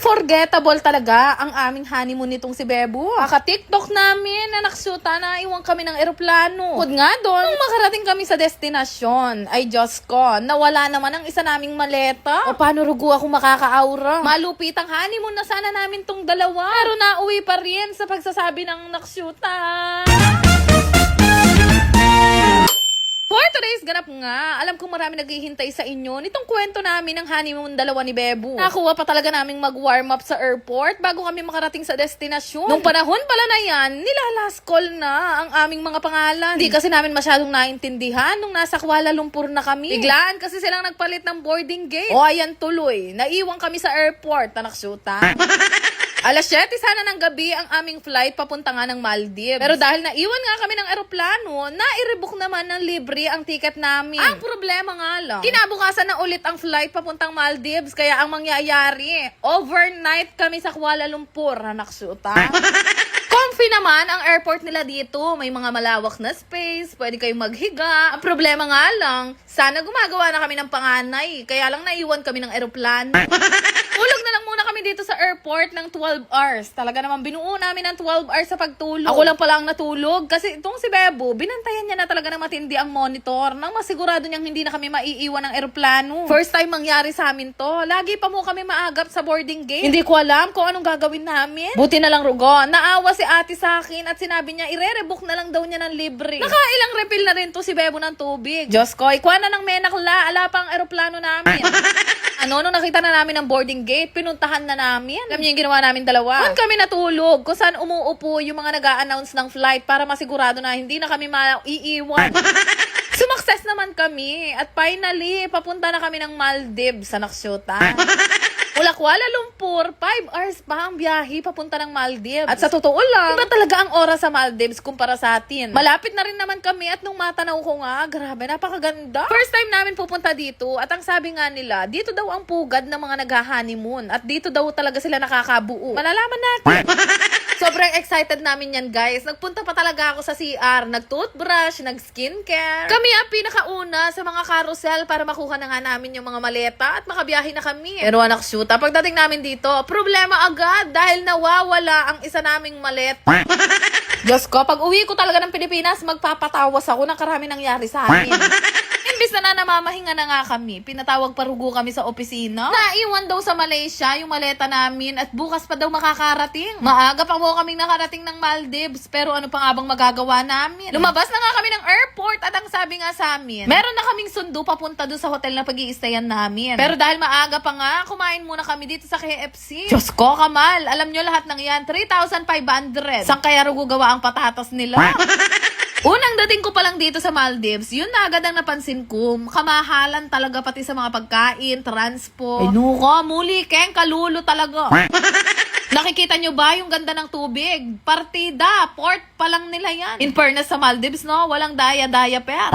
Unforgettable talaga ang aming honeymoon nitong si Bebo. Kaka-TikTok namin na naksyuta na iwan kami ng eroplano. Bukod nga doon, nung makarating kami sa destinasyon, ay Diyos ko, nawala naman ang isa naming maleta. O paano rugo ako makaka-aura? Malupit ang honeymoon na sana namin tong dalawa. Pero nauwi pa rin sa pagsasabi ng naksyuta. For today's ganap nga, alam kong marami naghihintay sa inyo nitong kwento namin ng honeymoon dalawa ni Bebo. Nakuha pa talaga naming mag-warm up sa airport bago kami makarating sa destinasyon. Nung panahon pala na yan, nilalask call na ang aming mga pangalan. Hindi kasi namin masyadong naintindihan nung nasa Kuala Lumpur na kami. Biglaan kasi silang nagpalit ng boarding gate. O ayan tuloy, naiwan kami sa airport na naksyuta. Alas 7 sana ng gabi ang aming flight papunta nga ng Maldives. Pero dahil naiwan nga kami ng eroplano, nai-rebook naman ng libre ang ticket namin. Ang problema nga lang, kinabukasan na ulit ang flight papuntang Maldives. Kaya ang mangyayari, overnight kami sa Kuala Lumpur na naksyuta. Comfy naman ang airport nila dito. May mga malawak na space, pwede kayong maghiga. Ang problema nga lang, sana gumagawa na kami ng panganay. Kaya lang naiwan kami ng eroplano. Tulog na lang muna kami dito sa airport ng 12 hours. Talaga naman binuo namin ng 12 hours sa pagtulog. Ako lang pala ang natulog kasi itong si Bebo, binantayan niya na talaga ng matindi ang monitor nang masigurado niyang hindi na kami maiiwan ng eroplano. First time mangyari sa amin to. Lagi pa mo kami maagap sa boarding gate. Hindi ko alam kung anong gagawin namin. Buti na lang Rugo, naawa si ate sa akin at sinabi niya ire-rebook na lang daw niya ng libre. Nakailang refill na rin to si Bebo ng tubig. Diyos ko, ikuha na ng menakla. Ala pa ang eroplano namin. Nung nakita na namin ang boarding gate, pinuntahan na namin. Alam niyo yung ginawa namin dalawa? Doon kami natulog kung saan umuupo yung mga nag-a-announce ng flight para masigurado na hindi na kami maiiwan. Sumakses naman kami at finally, papunta na kami ng Maldives sa naksyuta. Mula Kuala Lumpur, 5 hours pa ang biyahe papunta ng Maldives. At sa totoo lang, iba talaga ang oras sa Maldives kumpara sa atin. Malapit na rin naman kami at nung matanaw ko nga, grabe, napakaganda. First time namin pupunta dito at ang sabi nga nila, dito daw ang pugad ng mga nagha-honeymoon at dito daw talaga sila nakakabuo. Malalaman natin. Sobrang excited namin yan, guys. Nagpunta pa talaga ako sa CR, nag-toothbrush, nag-skincare. Kami ang pinakauna sa mga carousel para makuha na nga namin yung mga maleta at makabiyahe na kami. Pero anak shoot, pagdating namin dito, problema agad dahil nawawala ang isa naming maleta. Diyos ko, pag uwi ko talaga ng Pilipinas, magpapatawas ako ng karami nangyari sa amin. Imbis na namamahinga na nga kami, pinatawag pa Rugo kami sa opisina. Naiwan daw sa Malaysia yung maleta namin at bukas pa daw makakarating. Maaga pa po kaming nakarating ng Maldives, pero ano pa nga bang magagawa namin? Lumabas na nga kami ng airport at ang sabi nga sa amin, meron na kaming sundo papunta doon sa hotel na pag-iistayan namin. Pero dahil maaga pa nga, kumain muna kami dito sa KFC. Diyos ko, Kamal, alam nyo lahat ng yan, 3,500. Saan kaya Rugo gawa ang patatas nila? Unang dating ko pa lang dito sa Maldives, yun na agad ang napansin ko. Kamahalan talaga pati sa mga pagkain, transpo. Ay nuka, muli, keng kalulo talaga. Nakikita nyo ba yung ganda ng tubig? Partida, port pa lang nila yan. In fairness sa Maldives, no? Walang daya-daya per.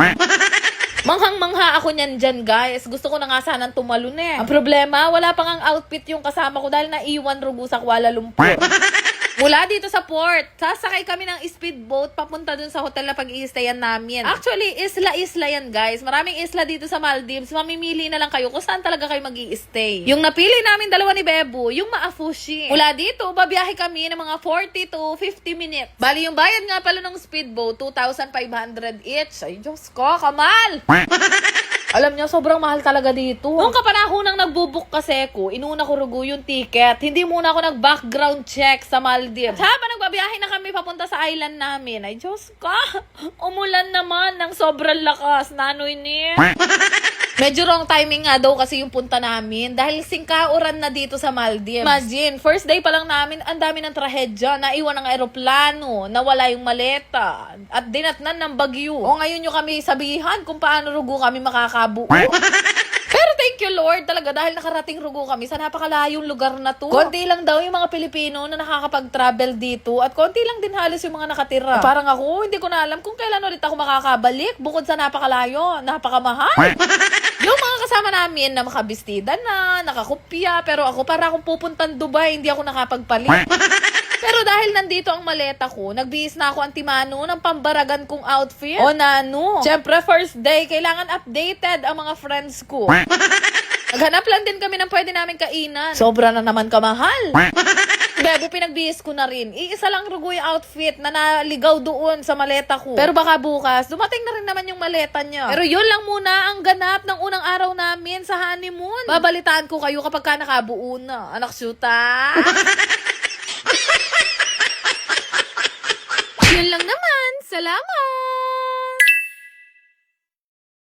Manghang-mangha ako niyan dyan, guys. Gusto ko na nga sanang tumalon eh. Ang problema, wala pang ang outfit yung kasama ko dahil naiwan Rugo sa Kuala Lumpur. Mula dito sa port, sasakay kami ng speedboat papunta dun sa hotel na pag-i-stayan namin. Actually, isla-isla yan, guys. Maraming isla dito sa Maldives. Mamimili na lang kayo kung saan talaga kayo mag-i-stay. Yung napili namin dalawa ni Bebo, yung Maafushi. Mula dito, babiyahe kami ng mga 40 to 50 minutes. Bali, yung bayad nga pala ng speedboat, 2,500 each. Ay, Diyos ko, Kamal! Alam niyo, sobrang mahal talaga dito. Nung kapanahon nagbubook kasi ko, inuna ko Rugo yung ticket. Hindi muna ako nag-background check sa Maldives. At habang nagbabiyahe na kami papunta sa island namin, ay Diyos ka, umulan naman ng sobrang lakas. Nanoy ni. Medyo wrong timing nga daw kasi yung punta namin dahil singkauran na dito sa Maldives. Imagine, first day pa lang namin, ang dami ng trahedya. Naiwan ang eroplano, nawala yung maleta, at dinatnan ng bagyo. O ngayon nyo kami sabihan kung paano Rugo kami makakabuo. Pero thank you Lord talaga dahil nakarating Rugo kami sa napakalayong lugar na to. Konti lang daw yung mga Pilipino na nakakapag-travel dito at konti lang din halos yung mga nakatira. Parang ako, hindi ko na alam kung kailan ulit ako makakabalik bukod sa napakalayo, napakamahal. Yung mga kasama namin na makabistida na, nakakopya, pero ako para akong pupuntang Dubai, hindi ako nakapagpalit. Pero dahil nandito ang maleta ko, nagbihis na ako antimano ng pambaragan kong outfit. O nano, syempre first day, kailangan updated ang mga friends ko. Naghanap lang din kami ng pwede namin kainan. Sobra na naman kamahal. Bebo, pinagbihis ko na rin. Iisa lang rugoy outfit na naligaw doon sa maleta ko. Pero baka bukas, dumating na rin naman yung maleta niya. Pero yun lang muna ang ganap ng unang araw namin sa honeymoon. Babalitaan ko kayo kapag ka nakabuo na. Anak syuta. Yun lang naman. Salamat!